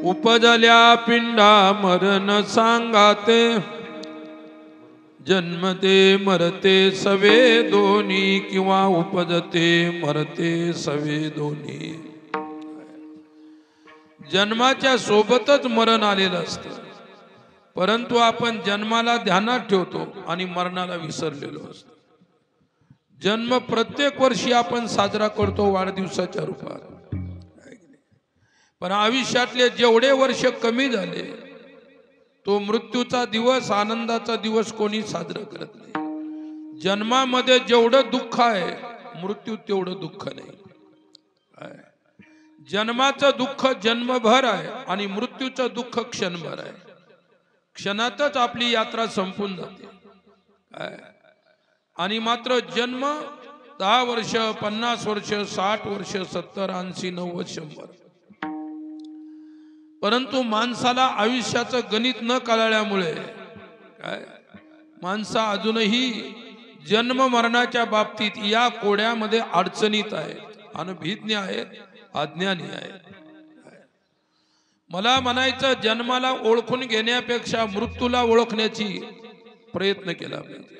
उपजल्या पिंडा मरण सांगाते, जन्मते मरते सवे दोन्ही, किंवा उपजते मरते सवे दोन्ही. जन्माच्या सोबतच मरण आलेलं असतं, परंतु आपण जन्माला ध्यानात ठेवतो आणि मरणाला विसरलेलो असतो. जन्म प्रत्येक वर्षी आपण साजरा करतो वाढदिवसाच्या रूपात, पण आयुष्यातले जेवढे वर्ष कमी झाले तो मृत्यूचा दिवस, आनंदाचा दिवस कोणी साजरा करत नाही. जन्मामध्ये जेवढं दुःख आहे मृत्यू तेवढं दुःख नाही. जन्माचं दुःख जन्मभर आहे आणि मृत्यूचं दुःख क्षणभर आहे. क्षणातच आपली यात्रा संपून जाते. आणि मात्र जन्म 10 वर्ष, 50 वर्ष, 60 वर्ष, 70, 80, 90, 100. परंतु माणसाला आयुष्याचं गणित न कळल्यामुळे माणसा अजूनही जन्म मरणाच्या बाबतीत या कोड्यामध्ये अडचणीत आहे, अनभिज्ञ आहे, अज्ञानी आहे. मला म्हणायचं, जन्माला ओळखून घेण्यापेक्षा मृत्यूला ओळखण्याची प्रयत्न केला पाहिजे.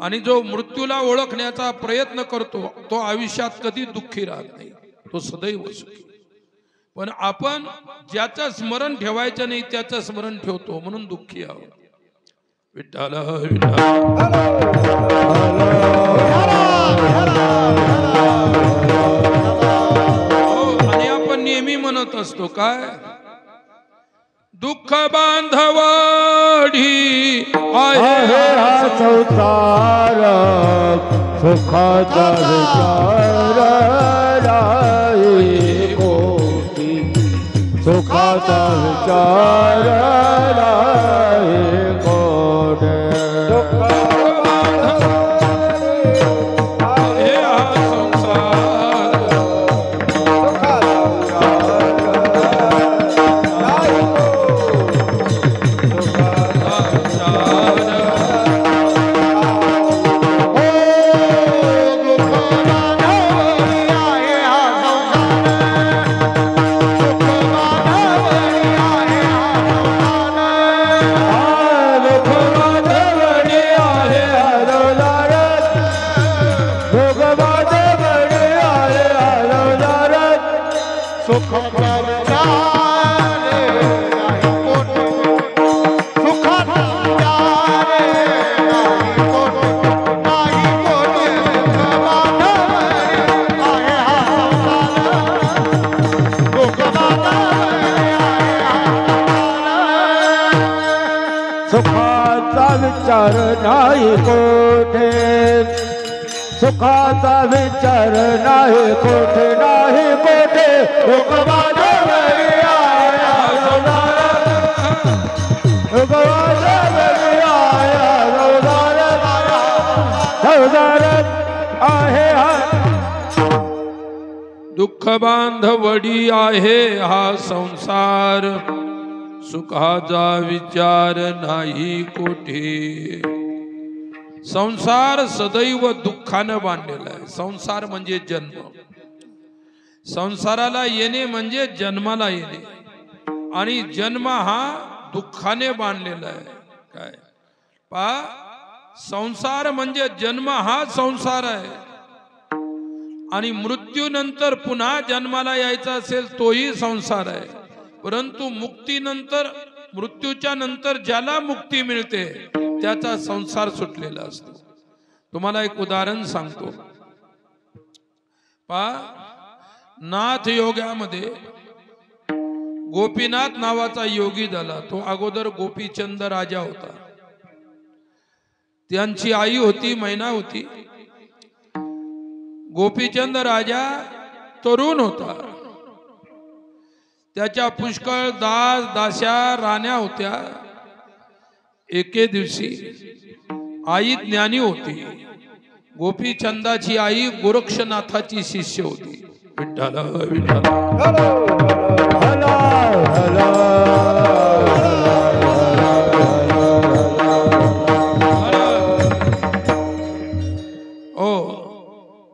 आणि जो मृत्यूला ओळखण्याचा प्रयत्न करतो तो आयुष्यात कधी दुःखी राहत नाही, तो सदैव सुखी. पण आपण ज्याचं स्मरण ठेवायचं नाही त्याचं स्मरण ठेवतो म्हणून दुःखी आहोत. विठ्ठल आणि आपण नेहमी म्हणत असतो काय, दुःख बांधवाडी आहे संसार, सुखाचा विचार आहे कोटी, सुखाचा विचार आहे कोटी. सुखाचा विचार नाही कोठे, सुखाचा विचार नाही कोठे, नाही कोठे. दुःख बांधवडी आहे हा संसार, सुखाचा विचार नाही कोठे. संसार सदैव दुःखानं बांधलेला आहे. संसार म्हणजे जन्म. संसाराला येणे म्हणजे जन्माला येणे, आणि जन्म हा दुःखाने बांधलेला आहे. काय पहा, संसार म्हणजे जन्म हा संसार आहे, आणि मृत्यूनंतर पुन्हा जन्माला यायचा असेल तोही संसार आहे. परंतु मुक्तीनंतर, मृत्यूच्या नंतर ज्याला मुक्ती मिळते त्याचा संसार सुटलेला असतो. तुम्हाला एक उदाहरण सांगतो. पहा, नाथ योगामध्ये गोपीनाथ नावाचा योगी झाला. तो अगोदर गोपीचंद राजा होता. त्यांची आई होती मैनावती. गोपीचंद राजा तरुण होता. त्याच्या पुष्कळ दास दास्या राण्या होत्या. एके दिवशी आई ज्ञानी होती. गोपीचंदाची आई गोरक्षनाथाची शिष्य होती. विठ्ठल विठ्ठल.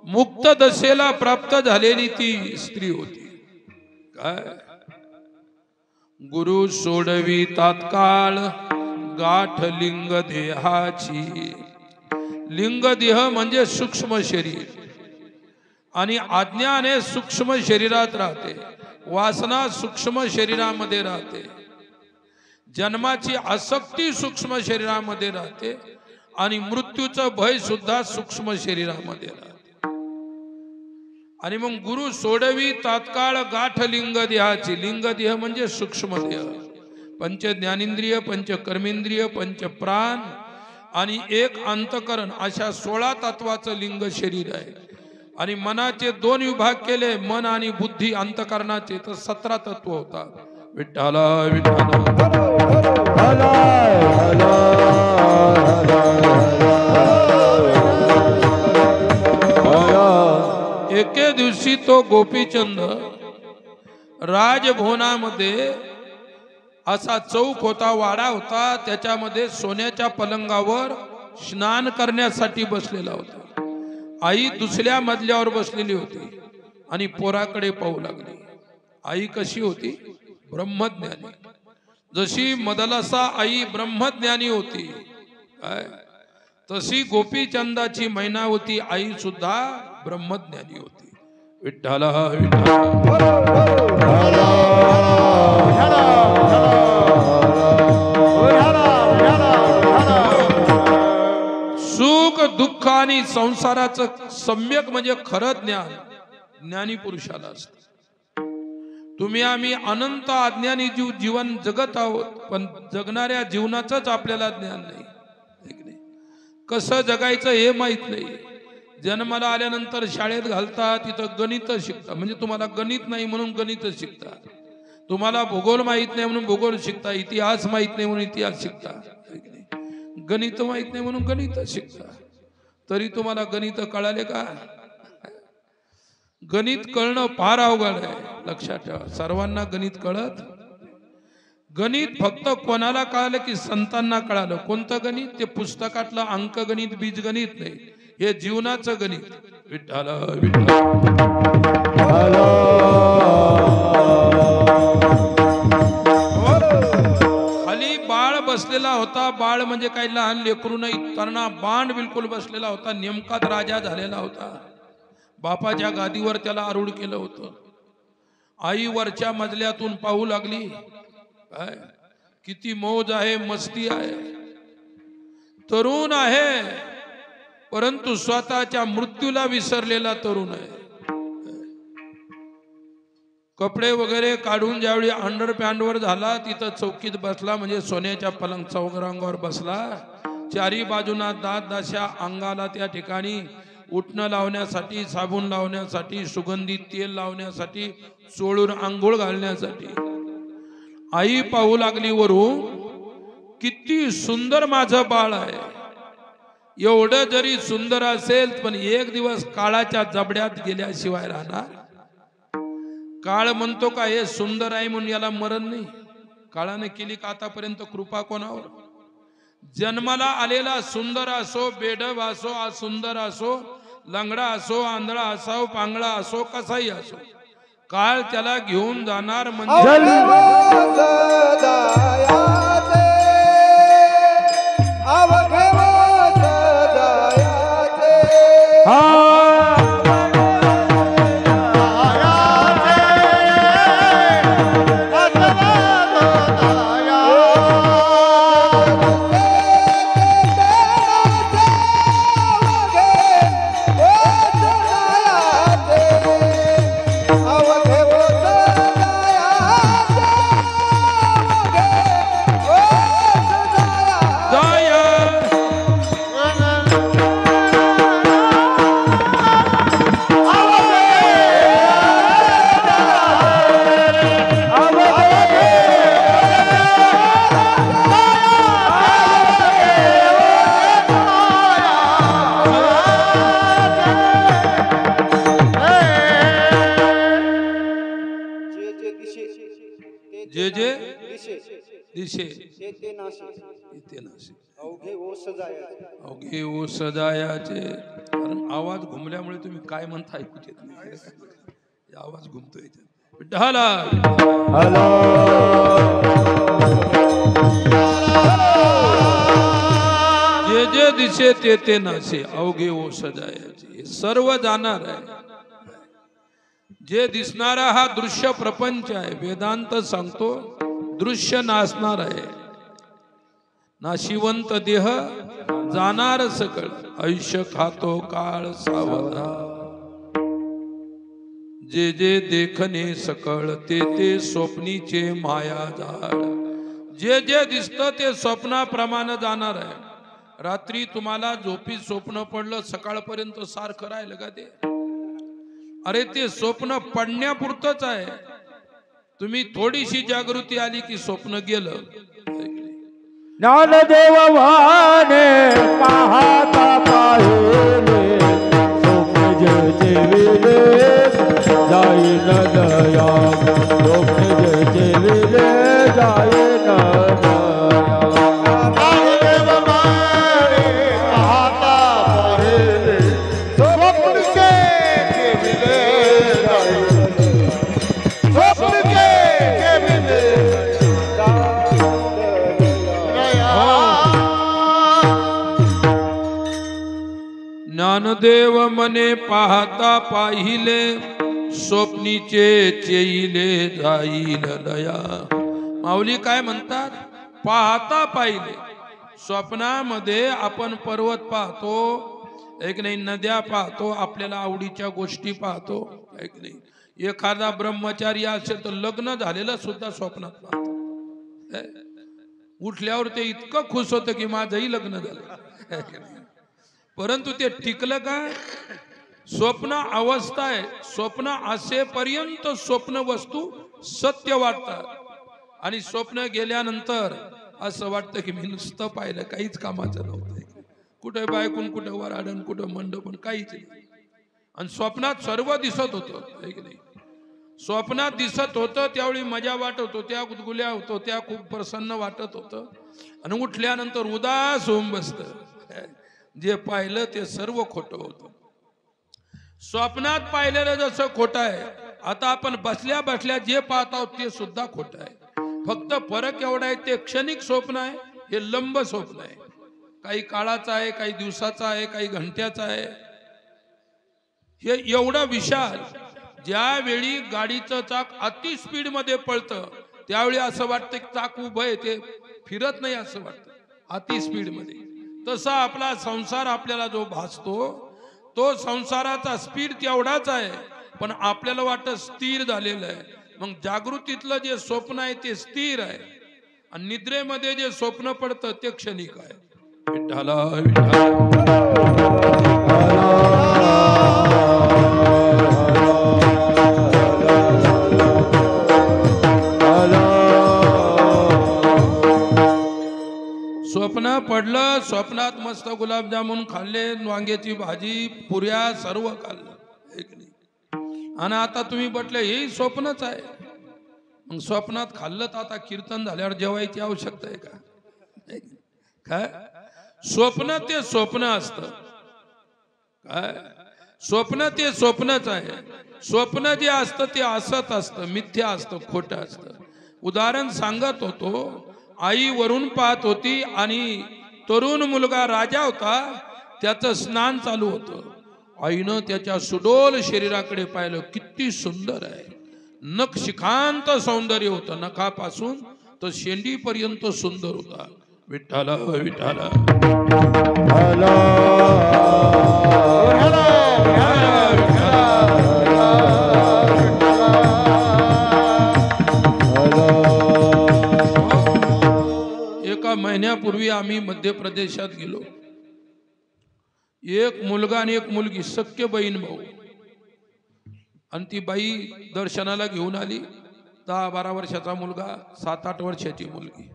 मुक्त दशेला प्राप्त झालेली ती स्त्री होती. काय गुरु सोडवी तात्काळ गाठ लिंग देहाची. लिंग देह म्हणजे सूक्ष्म शरीर आणि अज्ञाने सूक्ष्म शरीरात राहते, वासना सूक्ष्म शरीरामध्ये राहते, जन्माची आसक्ती सूक्ष्म शरीरामध्ये राहते आणि मृत्यूचं भय सुद्धा सूक्ष्म शरीरामध्ये राहते. आणि मग गुरु सोडवी तात्काळ गाठ लिंग देहाची. लिंग देह म्हणजे सूक्ष्म देह, पंच ज्ञानेंद्रिय, पंच कर्मेंद्रिय, पंच प्राण आणि एक अंतकरण अशा 16 तत्वाचं लिंग शरीर आहे. आणि मनाचे 2 विभाग केले, मन आणि बुद्धी अंतकरणाचे, तर 17 तत्व होतात. विठ्ठला विठ्ठला एके दिवशी तो गोपीचंद राजभवनामध्ये असा चौक होता, वाडा होता, त्याच्यामध्ये सोन्याच्या पलंगावर स्नान करण्यासाठी बसलेला होता. आई दुसऱ्या मजल्यावर बसलेली होती आणि पोराकडे पाहू लागली. आई कशी होती? ब्रह्मज्ञानी. जशी मदलसा आई ब्रह्मज्ञानी होती काय, तशी गोपीचंदाची मैनावती आई सुद्धा ब्रह्मज्ञानी होती. विठ्ठला सुख दुःख आणि संसाराचं सम्यक म्हणजे खरं ज्ञान ज्ञानी पुरुषाला असतं. तुम्ही आम्ही अनंत अज्ञानी जीवन जगत आहोत, पण जगणाऱ्या जीवनाचंच आपल्याला ज्ञान नाही. कसं जगायचं हे माहित नाही. जन्माला आल्यानंतर शाळेत घालता, तिथं गणित शिकता, म्हणजे तुम्हाला गणित नाही म्हणून गणित शिकता. तुम्हाला भूगोल माहित नाही म्हणून भूगोल शिकता, इतिहास माहित नाही म्हणून इतिहास शिकता, गणित माहित नाही म्हणून गणित शिकता. तरी तुम्हाला गणित कळाले का? गणित कळणं फार अवघड आहे, लक्षात ठेवा. सर्वांना गणित कळत. गणित फक्त कोणाला कळालं की संतांना कळालं. कोणतं गणित? ते पुस्तकातलं अंकगणित, बीजगणित नाही, हे जीवनाचं गणित. विठ्ठल खाली बाळ बसलेला होता. बाळ म्हणजे काही लहान लेकरू नाही, तरणा बांड बिलकुल बसलेला होता. नेमकाच राजा झालेला होता. बापाच्या गादीवर त्याला आरूढ केलं होतं. आई वरच्या मजल्यातून पाहू लागली, काय किती मौज आहे, मस्ती आहे. तरुण आहे, परंतु स्वतःच्या मृत्यूला विसरलेला तरुण आहे. कपडे वगैरे काढून ज्यावेळी अंडरपॅन्टवर झाला, तिथं चौकीत बसला, म्हणजे सोन्याच्या पलंग चौरंगावर बसला. चारी बाजूना दात दशा, अंगाला त्या ठिकाणी उठणं लावण्यासाठी, साबण लावण्यासाठी, सुगंधित तेल लावण्यासाठी, चोळून आंघोळ घालण्यासाठी. आई पाहू लागली वरून, किती सुंदर माझं बाळ आहे. एवढं जरी सुंदर असेल, पण एक दिवस काळाच्या जबड्यात गेल्याशिवाय राहणार. काळ म्हणतो का हे सुंदर आहे म्हणून याला मरण नाही. काळाने केली का आतापर्यंत कृपा कोणावर? जन्माला आलेला सुंदर असो, बेडब असो, असुंदर असो, लंगडा असो, आंधळा असो, पांगळा असो, कसाही असो, काळ त्याला घेऊन जाणार. म्हणजे जे जे दिशे अवघे ओ सजायाचे. कारण आवाज घुमल्यामुळे तुम्ही काय म्हणता ऐकू येत नाही. आवाज घुमतोय. विठ्ठला नाशे ते नाशे अवघे ओ सजायाचे, सर्व जाणार आहे. जे दिसणारा हा दृश्य प्रपंच आहे. वेदांत सांगतो दृश्य नासणार आहे. नाशिवंत देह जाणार सकळ, आयुष्य खातो काळ सावधान. जे जे देखणे सकळ ते स्वप्नीचे माया जाळ. जे जे दिसतं ते स्वप्नाप्रमाणे जाणार आहे. रात्री तुम्हाला झोपीत स्वप्न पडलं, सकाळपर्यंत सारखं राहिलं का ते? अरे ते स्वप्न पडण्यापुरतंच आहे. तुम्ही थोडीशी जागृती आली की स्वप्न गेलं. ज्ञानदेव वाणे पाहता पाहिले, स्वप्न जे जेविले जाई न दया, स्वप्न जे जेविले जाई न दया. ज्ञानदेव वाणे पाहता पाहिले, स्वप्न जे जेविले जाई न दया, स्वप्न जे जेविले ज्ञानदेव मने पाहता पाहिले, स्वप्नीचे चेईले जाईल लया. माऊली काय म्हणतात? पाहता पाहिले. स्वप्नामध्ये आपण पर्वत पाहतो, एक नाही, नद्या पाहतो, आपल्याला आवडीच्या गोष्टी पाहतो, एक नाही. एखादा ब्रह्मचारी असेल तर लग्न झालेलं सुद्धा स्वप्नात पाहतो. उठल्यावर ते इतकं खुश होतं की माझंही लग्न झालं. परंतु ते टिकलं का? स्वप्न अवस्था आहे. स्वप्न असेपर्यंत स्वप्न वस्तू सत्य वाटतात, आणि स्वप्न गेल्यानंतर असं वाटतं की मी नुसतं पाहिलं, काहीच कामाचं नव्हतं. कुठे बायकून, कुठे वराडण, कुठं मंडपण, काहीच नाही. आणि स्वप्नात सर्व दिसत होतं, की नाही? स्वप्नात दिसत होतं त्यावेळी मजा वाटत होत्या, गुदगुल्या होत होत्या, खूप प्रसन्न वाटत होतं. आणि उठल्यानंतर उदास होऊन बसतं. जे पाहिलं ते सर्व खोटं होतं. स्वप्नात पाहिलेलं जसं खोटं आहे, आता आपण बसल्या बसल्या जे पाहत आहोत ते सुद्धा खोटं आहे. फक्त फरक एवढा आहे, ते क्षणिक स्वप्न आहे, हे लंब स्वप्न आहे. काही काळाचं आहे, काही दिवसाचं आहे, काही घंट्याचं आहे. हे एवढं विशाल. ज्यावेळी गाडीचं चाक अति स्पीड मध्ये पळतं त्यावेळी असं वाटतं की चाक उभं आहे, ते फिरत नाही असं वाटतं अति स्पीड मध्ये. तसा आपला संसार आपल्याला जो भासतो, तो संसाराचा स्पीड तेवढाच आहे, पण आपल्याला वाटतं स्थिर झालेलं आहे. मग जागृतीतलं जे स्वप्न आहे ते स्थिर आहे, आणि निद्रेमध्ये जे स्वप्न पडतं ते क्षणिक आहे. विठ्ठला स्वप्न पडलं, स्वप्नात मस्त गुलाबजामुन खाल्ले, वांग्याची भाजी, पुऱ्या, सर्व खाल्लं, एक नाही. आणि आता तुम्ही म्हटलं हे स्वप्नच आहे. मग स्वप्नात खाल्लं तर आता कीर्तन झाल्यावर जेवायची आवश्यकता आहे का? काय स्वप्न ते स्वप्न असतं. काय स्वप्न ते स्वप्नच आहे. स्वप्न जे असतं ते असत असतं, मिथ्या असतं, खोटं असतं. उदाहरण सांगत होतो. आई वरून पाहत होती आणि तरुण मुलगा राजा होता, त्याचं स्नान चालू होतं. आईनं त्याच्या सुडोल शरीराकडे पाहिलं, किती सुंदर आहे. नखशिखांत सौंदर्य होतं, नखापासून तर शेंडीपर्यंत सुंदर होता. विठ्ठला विठ्ठला एका महिन्यापूर्वी आम्ही मध्य प्रदेशात गेलो. एक मुलगा आणि एक मुलगी, सख्य बहीण भाऊ. आणि ती बाई दर्शनाला घेऊन आली. 10-12 वर्षाचा मुलगा, 7-8 वर्षाची मुलगी.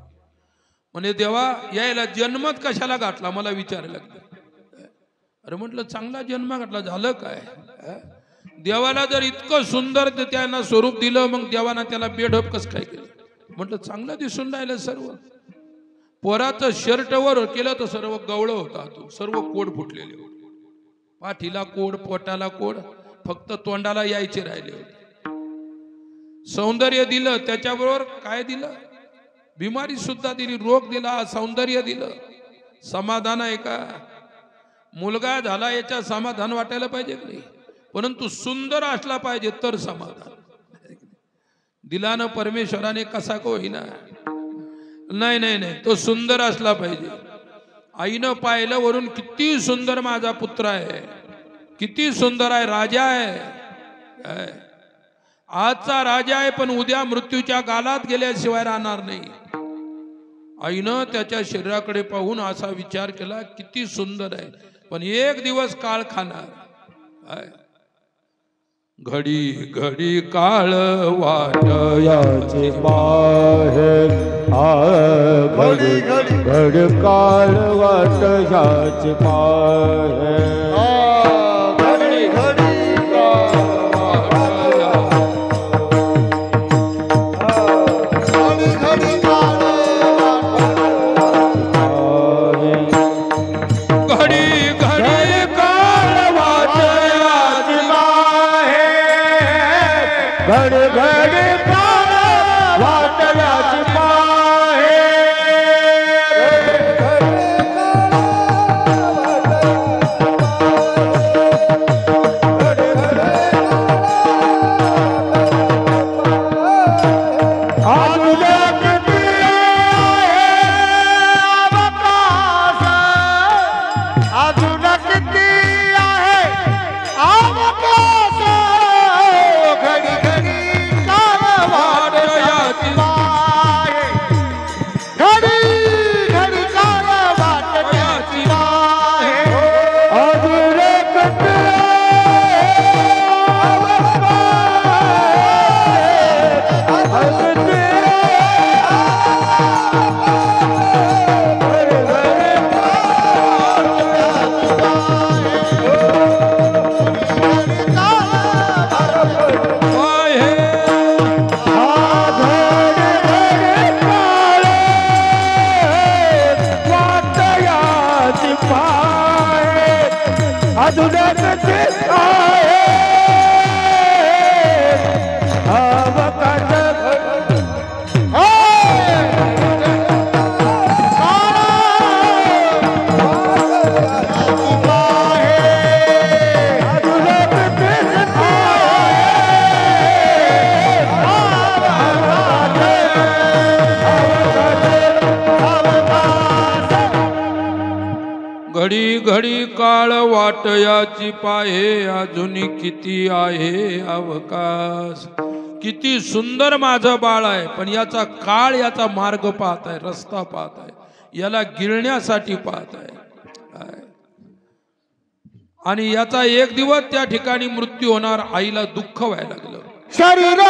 म्हणे देवा, यायला जन्मच कशाला घातला, मला विचारायला लागलं. अरे म्हटलं चांगला जन्म घातला, झालं काय? देवाला जर इतकं सुंदर त्यांना स्वरूप दिलं, मग देवाना त्याला बेढप कसं काय केलं? म्हटलं चांगलं दिसून राहिलं सर्व. पोराचं शर्ट वर केलं तर सर्व गवळं होता, सर्व कोड फुटलेले होते. पाठीला कोड, पोटाला कोड, फक्त तोंडाला यायचे राहिले होते. सौंदर्य दिलं, त्याच्याबरोबर काय दिलं? बिमारी सुद्धा दिली, रोग दिला, सौंदर्य दिलं. समाधान आहे का? मुलगा झाला याच्या समाधान वाटायला पाहिजे की नाही, परंतु सुंदर असला पाहिजे तर समाधान. दिलानं परमेश्वराने कसा को होईना, नाही नाही नाही, तो सुंदर असला पाहिजे. आईनं पाहिलं वरून, किती सुंदर माझा पुत्र आहे, किती सुंदर आहे, राजा आहे, आजचा राजा आहे, पण उद्या मृत्यूच्या गालात गेल्याशिवाय राहणार नाही. आईनं त्याच्या शरीराकडे पाहून असा विचार केला, किती सुंदर आहे, पण एक दिवस काळ खाणार. घडी घडी काळ वाटयाचे बाहेर घडी घडी काळ वाटयाचे बाहेर घडी घडी घड घड काळ वाटयाची पाहे घडी घडी काळ वाटयाची पाहे, अजून किती आहे अवकाश. किती सुंदर माझं बाळ आहे, पण याचा काळ, याचा मार्ग पाहत आहे, रस्ता पाहत आहे, याला गिळण्यासाठी पाहत आहे, आणि याचा एक दिवस त्या ठिकाणी मृत्यू होणार. आईला दुःख व्हायला लागलं. शरीर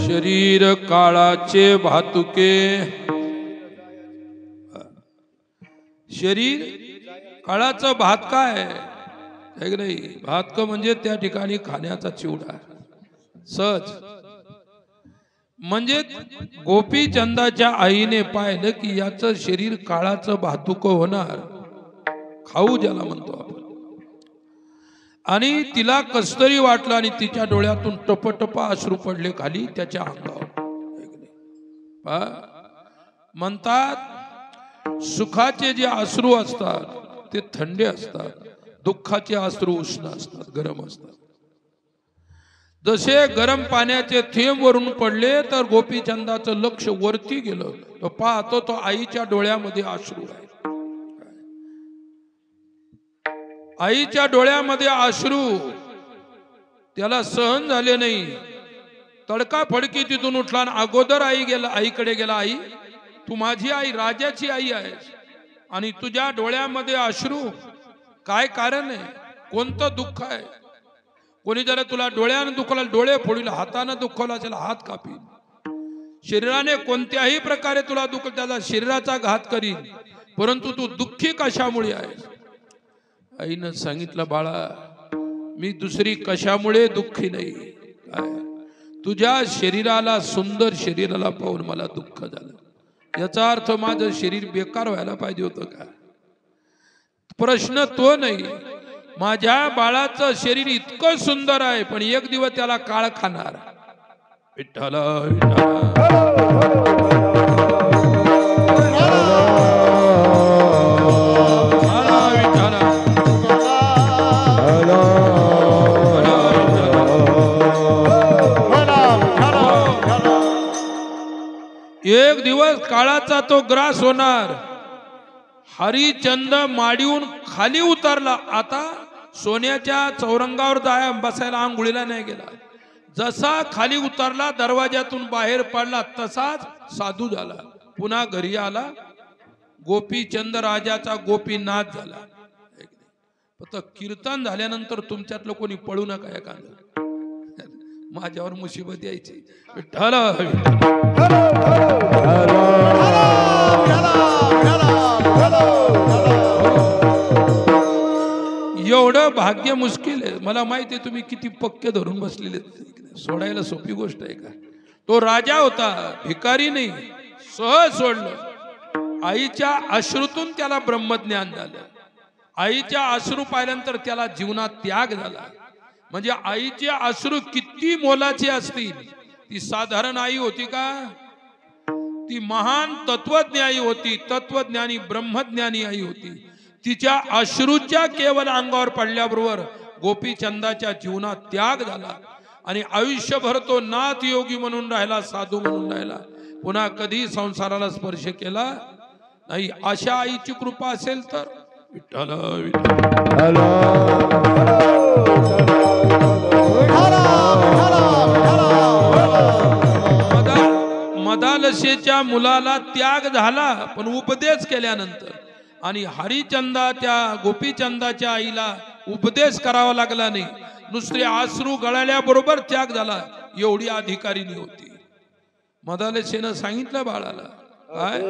शरीर काळाचे भातुके. शरीर काळाचं भात काय आहे की नाही? भातक म्हणजे त्या ठिकाणी खाण्याचा चिवडा, सहज. म्हणजे गोपीचंदाच्या आईने पाहिलं की याचं शरीर काळाचं भातुक होणार, खाऊ ज्याला म्हणतो आपण, आणि तिला कसतरी वाटलं आणि तिच्या डोळ्यातून टपटप अश्रू पडले खाली त्याच्या अंगावर. म्हणतात सुखाचे जे अश्रू असतात ते थंडे असतात, दुःखाचे अश्रू उष्ण असतात, गरम असतात. जसे गरम पाण्याचे थेंब वरून पडले तर गोपीचंदाचं लक्ष वरती गेलं, तो पाहतो तो आईच्या डोळ्यामध्ये अश्रू आहे. आईच्या डोळ्यामध्ये अश्रू त्याला सहन झाले नाही. तडका फडकी तिथून उठला आणि अगोदर आईकडे गेला. आई, तू माझी आई, राजाची आई आहेस आणि तुझ्या डोळ्यामध्ये अश्रू, काय कारण आहे? कोणतं दुःख आहे? कोणी जर तुला डोळ्यानं दुखवला, डोळे फोडील, हाताने दुखवला असेल हात कापील, शरीराने कोणत्याही प्रकारे तुला दुखल त्याला शरीराचा घात करील, परंतु तू दुःखी कशामुळे आहेस? आईनं सांगितलं, बाळा, मी दुसरी कशामुळे दुःखी नाही. काय तुझ्या शरीराला, सुंदर शरीराला पाहून मला दुःख झालं. याचा अर्थ माझं शरीर बेकार व्हायला पाहिजे होतं का? प्रश्न तो नाही. माझ्या बाळाचं शरीर इतकं सुंदर आहे पण एक दिवस त्याला काळ खाणार. विठ्ठल एक दिवस काळाचा तो ग्रास होणार. हरिचंद माडीहून खाली उतरला. आता सोन्याच्या चौरंगावर बसायला आंघोळीला नाही गेला. जसा खाली उतरला, दरवाजातून बाहेर पडला, तसाच साधू झाला. पुन्हा घरी आला. गोपीचंद राजाचा गोपीनाथ झाला. फक्त कीर्तन झाल्यानंतर तुमच्यातलं कोणी पळू नका एखादं, माझ्यावर मुसीबत यायची. विठ्ठल एवढं भाग्य मुश्किल आहे. मला माहिती आहे तुम्ही किती पक्के धरून बसलेले, सोडायला सोपी गोष्ट आहे का? तो राजा होता, भिकारी नाही, सहज सोडलं. आईच्या अश्रूतून त्याला ब्रह्मज्ञान झालं. आईच्या अश्रू पाहिल्यानंतर त्याला जीवनात त्याग झाला. म्हणजे आईचे अश्रू किती मोलाचे असतील. ती साधारण आई होती का? ती महान तत्वज्ञानी होती, तत्वज्ञानी ब्रह्मज्ञानी आई होती. तिच्या अश्रूच्या केवळ अंगावर पडल्याबरोबर गोपीचंदाच्या जीवनात त्याग झाला आणि आयुष्यभर तो नाथ योगी म्हणून राहिला, साधू म्हणून राहिला. पुन्हा कधी संसाराला स्पर्श केला नाही. अशा आईची कृपा असेल तर विठ्ठल मदालसेच्या मुलाला त्याग झाला पण उपदेश केल्यानंतर, आणि हरिचंदाच्या गोपीचंदाच्या आईला उपदेश करावा लागला नाही. नुसते अश्रू गळाल्याबरोबर त्याग झाला. एवढी अधिकारीणी होती. मदालसेनं सांगितलं बाळाला, काय